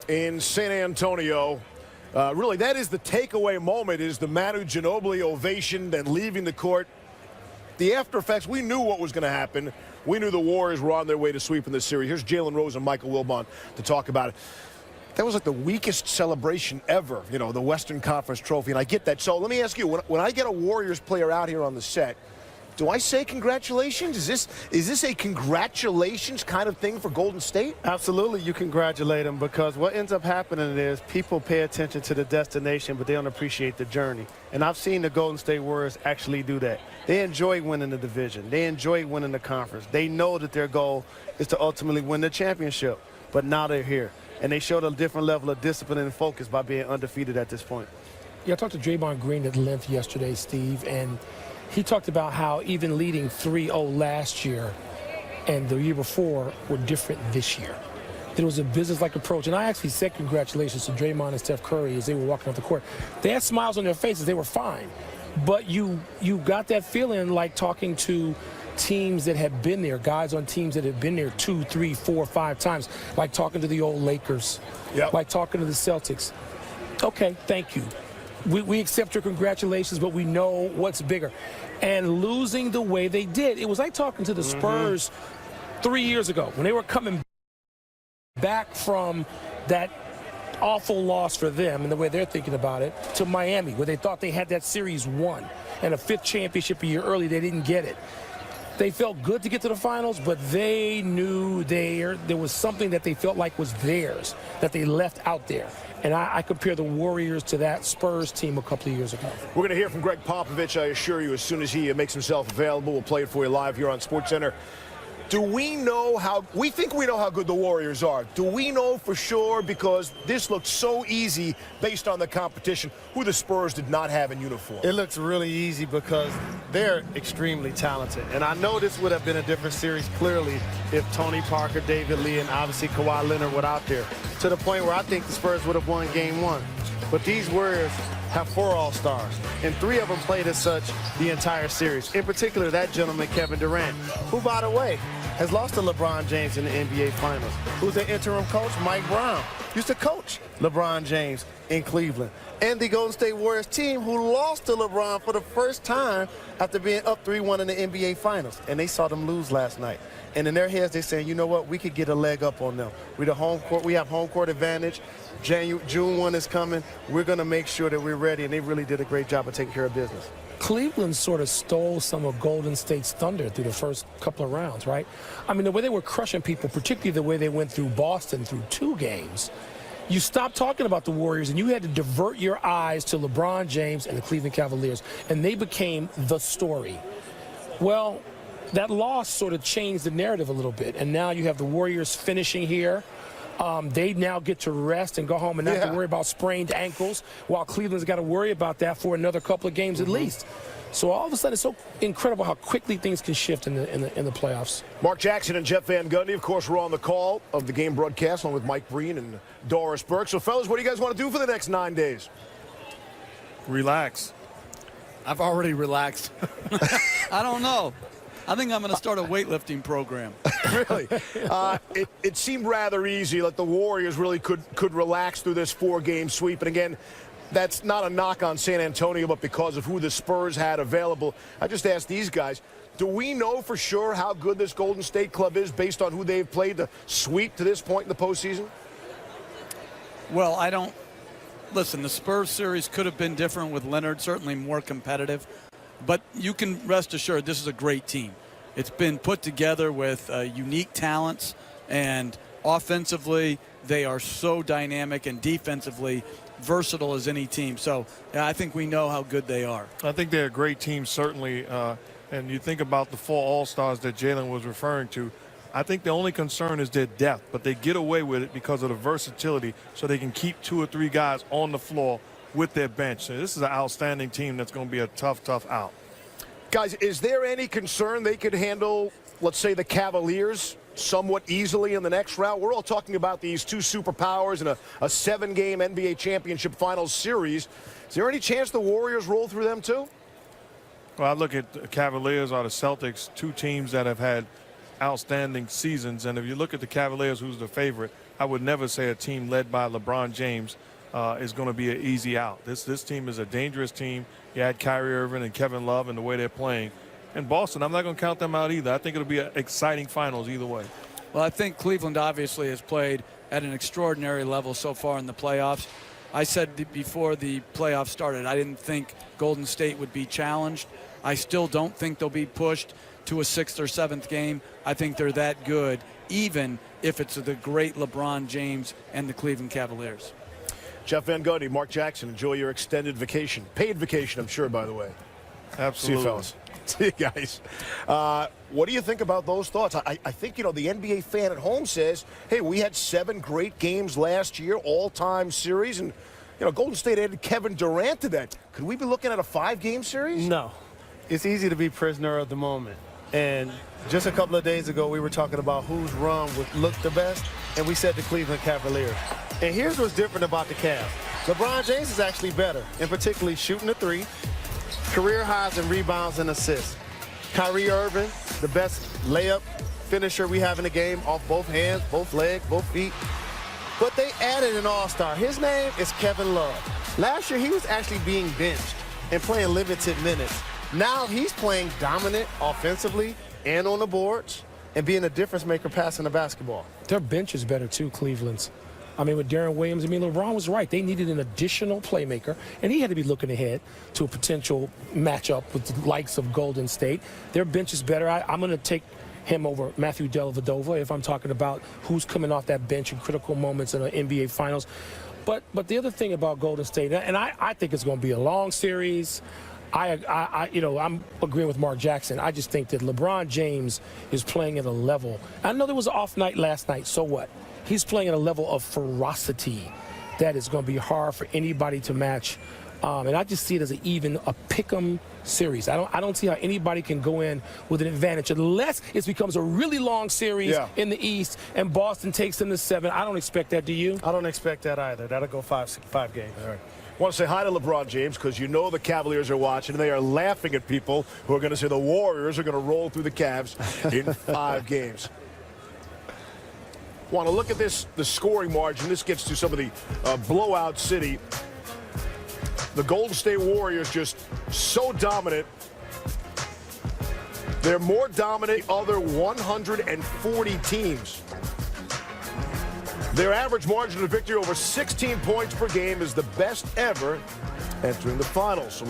in San Antonio. Really, that is the takeaway moment, is the Manu Ginobili ovation, then leaving the court. The after effects, we knew what was going to happen. We knew the Warriors were on their way to sweeping this series. Here's Jalen Rose and Michael Wilbon to talk about it. That was like the weakest celebration ever, you know, the Western Conference trophy, and I get that. So let me ask you, when I get a Warriors player out here on the set, do I say congratulations? Is this a congratulations kind of thing for Golden State? Absolutely, you congratulate them, because what ends up happening is people pay attention to the destination, but they don't appreciate the journey. And I've seen the Golden State Warriors actually do that. They enjoy winning the division. They enjoy winning the conference. They know that their goal is to ultimately win the championship, but now they're here. And they showed a different level of discipline and focus by being undefeated at this point. Yeah, I talked to Draymond Green at length yesterday, Steve, and he talked about how even leading 3-0 last year and the year before were different this year. It was a business-like approach. And I actually said congratulations to Draymond and Steph Curry as they were walking off the court. They had smiles on their faces. They were fine. But you got that feeling like talking to teams that had been there, guys on teams that had been there 2, 3, 4, 5 times, like talking to the old Lakers, like talking to the Celtics. Okay, thank you. We accept your congratulations, but we know what's bigger. And losing the way they did, it was like talking to the Spurs 3 years ago when they were coming back from that awful loss for them and the way they're thinking about it to Miami, where they thought they had that series won, and a 5th championship a year early, they didn't get it. They felt good to get to the finals, but they knew there was something that they felt like was theirs that they left out there. And I compare the Warriors to that Spurs team a couple of years ago. We're going to hear from Greg Popovich, I assure you, as soon as he makes himself available. We'll play it for you live here on SportsCenter. Do we know how – we think we know how good the Warriors are. Do we know for sure, because this looks so easy based on the competition, who the Spurs did not have in uniform? It looks really easy because they're extremely talented. And I know this would have been a different series, clearly, if Tony Parker, David Lee, and obviously Kawhi Leonard were out there, to the point where I think the Spurs would have won Game 1. But these Warriors have 4 All-Stars, and 3 of them played as such the entire series. In particular, that gentleman, Kevin Durant, who, by the way, has lost to LeBron James in the NBA Finals. Who's the interim coach? Mike Brown used to coach LeBron James in Cleveland. And the Golden State Warriors team, who lost to LeBron for the first time after being up 3-1 in the NBA Finals. And they saw them lose last night. And in their heads, they're saying, you know what, we could get a leg up on them. We have home court advantage. June 1 is coming. We're going to make sure that we're ready. And they really did a great job of taking care of business. Cleveland sort of stole some of Golden State's thunder through the first couple of rounds, right? I mean, the way they were crushing people, particularly the way they went through Boston through 2 games, you stopped talking about the Warriors and you had to divert your eyes to LeBron James and the Cleveland Cavaliers, and they became the story. Well, that loss sort of changed the narrative a little bit, and now you have the Warriors finishing here. They now get to rest and go home and not have to worry about sprained ankles, while Cleveland's got to worry about that for another couple of games at least. So all of a sudden, it's so incredible how quickly things can shift in the playoffs. Mark Jackson and Jeff Van Gundy, of course, were on the call of the game broadcast, along with Mike Breen and Doris Burke. So, fellas, what do you guys want to do for the next 9 days? Relax. I've already relaxed. I don't know. I think I'm going to start a weightlifting program. Really? It seemed rather easy, like the Warriors really could relax through this 4-game sweep. And again, that's not a knock on San Antonio, but because of who the Spurs had available. I just asked these guys, do we know for sure how good this Golden State club is based on who they've played to sweep to this point in the postseason? Well, I don't. Listen, the Spurs series could have been different with Leonard, certainly more competitive. But you can rest assured this is a great team. It's been put together with unique talents, and offensively they are so dynamic, and defensively versatile as any team. So yeah, I think we know how good they are. I think they're a great team, certainly. And you think about the 4 All-Stars that Jalen was referring to. I think the only concern is their depth, but they get away with it because of the versatility, so they can keep 2 or 3 guys on the floor with their bench. So this is an outstanding team that's going to be a tough out. Guys, is there any concern they could handle, let's say, the Cavaliers somewhat easily in the next round? We're all talking about these 2 superpowers in a 7-game NBA championship finals series. Is there any chance the Warriors roll through them too? Well, I look at the Cavaliers or the Celtics, 2 teams that have had outstanding seasons. And if you look at the Cavaliers, who's the favorite, I would never say a team led by LeBron James is going to be an easy out. This team is a dangerous team. You add Kyrie Irving and Kevin Love and the way they're playing. And Boston, I'm not going to count them out either. I think it'll be an exciting finals either way. Well, I think Cleveland obviously has played at an extraordinary level so far in the playoffs. I said before the playoffs started, I didn't think Golden State would be challenged. I still don't think they'll be pushed to a 6th or 7th game. I think they're that good, even if it's the great LeBron James and the Cleveland Cavaliers. Jeff Van Gundy, Mark Jackson, enjoy your extended vacation. Paid vacation, I'm sure, by the way. Absolutely. See you, fellas. See you guys. What do you think about those thoughts? I think, the NBA fan at home says, hey, we had 7 great games last year, all-time series, and, Golden State added Kevin Durant to that. Could we be looking at a 5-game series? No. It's easy to be prisoner of the moment. And just a couple of days ago, we were talking about whose run would look the best, and we said the Cleveland Cavaliers. And here's what's different about the Cavs. LeBron James is actually better, and particularly shooting the 3, career highs in rebounds and assists. Kyrie Irving, the best layup finisher we have in the game, off both hands, both legs, both feet. But they added an all-star. His name is Kevin Love. Last year, he was actually being benched and playing limited minutes. Now he's playing dominant offensively and on the boards and being a difference maker passing the basketball. Their bench is better too, Cleveland's. With Darren Williams, LeBron was right. They needed an additional playmaker, and he had to be looking ahead to a potential matchup with the likes of Golden State. Their bench is better. I'm going to take him over Matthew Dellavedova if I'm talking about who's coming off that bench in critical moments in the NBA Finals. But the other thing about Golden State, and I think it's going to be a long series. I'm agreeing with Mark Jackson. I just think that LeBron James is playing at a level. I know there was an off night last night. So what? He's playing at a level of ferocity that is going to be hard for anybody to match. And I just see it as a pick'em series. I don't see how anybody can go in with an advantage unless it becomes a really long series in the East and Boston takes them to 7. I don't expect that. Do you? I don't expect that either. That'll go 5 games. All right. I want to say hi to LeBron James because the Cavaliers are watching and they are laughing at people who are going to say the Warriors are going to roll through the Cavs in 5 games. Want to look at the scoring margin. This gets to some of the blowout city. The Golden State Warriors just so dominant. They're more dominant than other 140 teams. Their average margin of victory over 16 points per game is the best ever entering the finals. So